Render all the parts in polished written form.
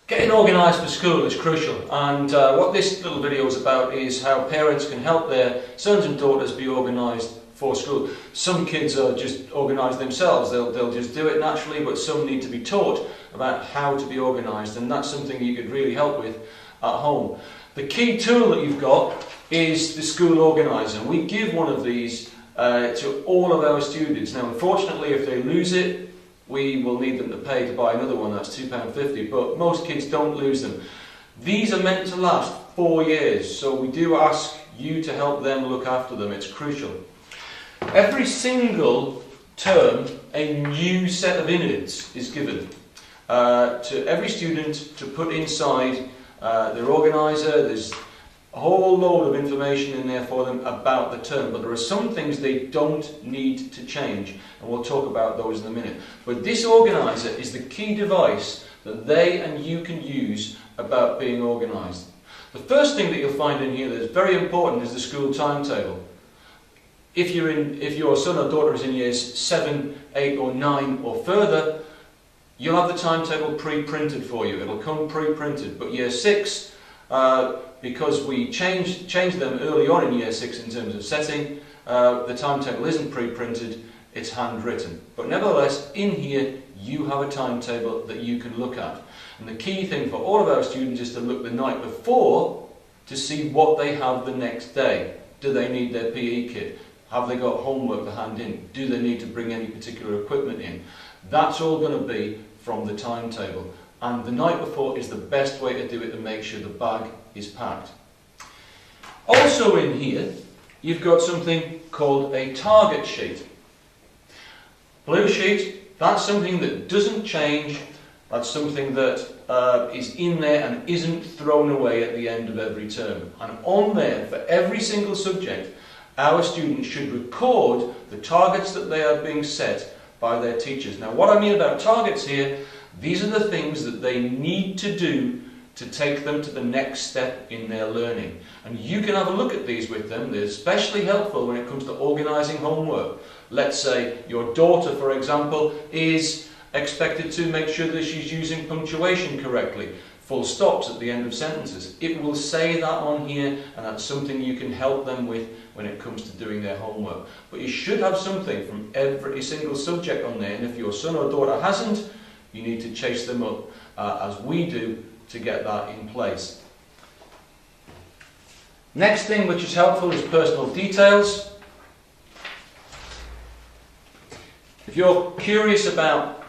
Getting organised for school is crucial, and what this little video is about is how parents can help their sons and daughters be organised for school. Some kids are just organised themselves, they'll just do it naturally, but some need to be taught about how to be organised, and that's something you could really help with at home. The key tool that you've got is the School Organiser. We give one of these to all of our students. Now unfortunately, if they lose it, we will need them to pay to buy another one. That's £2.50, but most kids don't lose them. These are meant to last 4 years, so we do ask you to help them look after them. It's crucial. Every single term, a new set of innards is given to every student to put inside their organiser. There's a whole load of information in there for them about the term, but there are some things they don't need to change, and we'll talk about those in a minute. But this organiser is the key device that they and you can use about being organised. The first thing that you'll find in here that is very important is the school timetable. If your son or daughter is in years 7, 8 or 9 or further, you'll have the timetable pre-printed for you. It'll come pre-printed. But year 6, because we changed them early on in year 6 in terms of setting, the timetable isn't pre-printed, it's handwritten. But nevertheless, in here you have a timetable that you can look at. And the key thing for all of our students is to look the night before to see what they have the next day. Do they need their PE kit? Have they got homework to hand in? Do they need to bring any particular equipment in? That's all going to be from the timetable. And the night before is the best way to do it to make sure the bag is packed. Also in here, you've got something called a target sheet. Blue sheet, that's something that doesn't change. That's something that is in there and isn't thrown away at the end of every term. And on there, for every single subject, our students should record the targets that they are being set by their teachers. Now what I mean about targets here, these are the things that they need to do to take them to the next step in their learning. And you can have a look at these with them. They're especially helpful when it comes to organising homework. Let's say your daughter, for example, is expected to make sure that she's using punctuation correctly, full stops at the end of sentences. It will say that on here, and that's something you can help them with when it comes to doing their homework. But you should have something from every single subject on there, and if your son or daughter hasn't, you need to chase them up, as we do, to get that in place. Next thing which is helpful is personal details. If you're curious about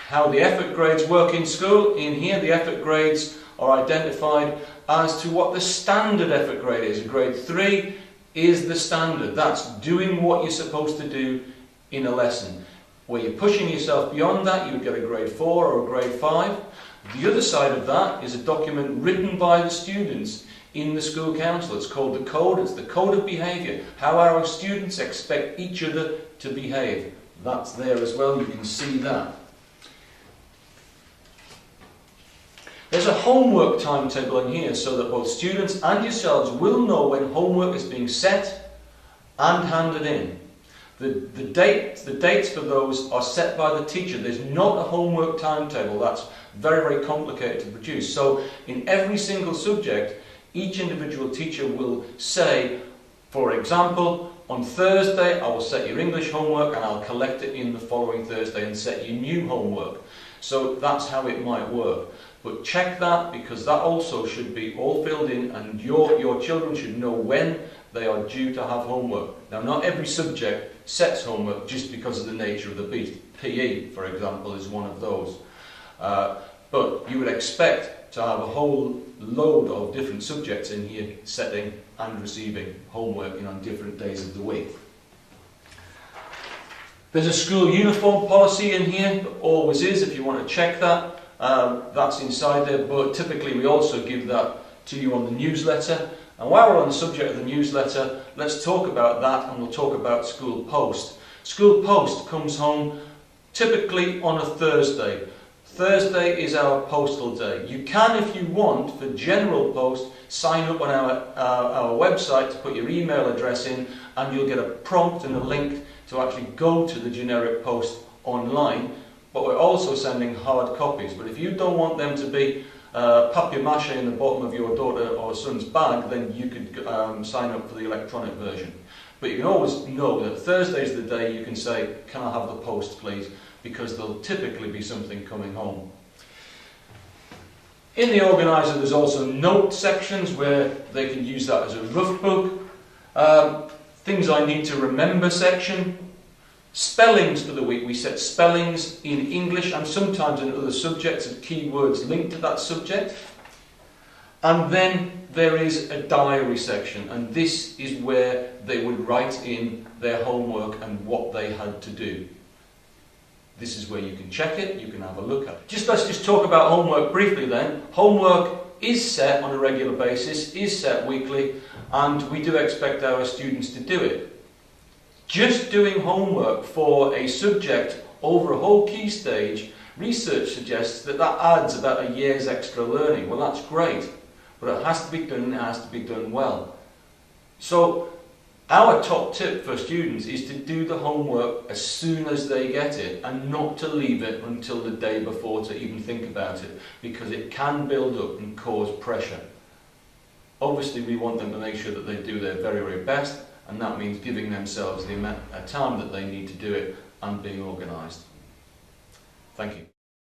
how the effort grades work in school, in here the effort grades are identified as to what the standard effort grade is. A grade 3 is the standard. That's doing what you're supposed to do in a lesson. Where you're pushing yourself beyond that, you would get a grade 4 or a grade 5. The other side of that is a document written by the students in the school council. It's called the Code. It's the Code of Behaviour, how our students expect each other to behave. That's there as well, you can see that. There's a homework timetable in here so that both students and yourselves will know when homework is being set and handed in. The dates for those are set by the teacher. There's not a homework timetable. That's very, very complicated to produce. So in every single subject, each individual teacher will say, for example, on Thursday I will set your English homework and I'll collect it in the following Thursday and set you new homework. So that's how it might work. But check that, because that also should be all filled in, and your children should know when they are due to have homework. Now not every subject sets homework just because of the nature of the beast. PE, for example, is one of those. But you would expect to have a whole load of different subjects in here setting and receiving homework on different days of the week. There's a school uniform policy in here, there always is if you want to check that. That's inside there, but typically we also give that to you on the newsletter. And while we're on the subject of the newsletter, let's talk about that, and we'll talk about School Post. School Post comes home typically on a Thursday. Thursday is our postal day. You can, if you want, for general post, sign up on our website to put your email address in, and you'll get a prompt and a link to actually go to the generic post online. but we're also sending hard copies. But if you don't want them to be papier-mâché in the bottom of your daughter or son's bag, then you could sign up for the electronic version. But you can always know that Thursday's the day you can say, can I have the post please? Because there'll typically be something coming home. In the organiser there's also note sections where they can use that as a rough book. Things I need to remember section. Spellings for the week. We set spellings in English and sometimes in other subjects and keywords linked to that subject. And then there is a diary section, and this is where they would write in their homework and what they had to do. This is where you can check it, you can have a look at it. Let's just talk about homework briefly then. Homework is set on a regular basis, is set weekly, and we do expect our students to do it. Just doing homework for a subject over a whole key stage, research suggests that that adds about a year's extra learning. Well, that's great, but it has to be done and it has to be done well. So our top tip for students is to do the homework as soon as they get it and not to leave it until the day before to even think about it, because it can build up and cause pressure. Obviously we want them to make sure that they do their very, very best, and that means giving themselves the amount of time that they need to do it and being organised. Thank you.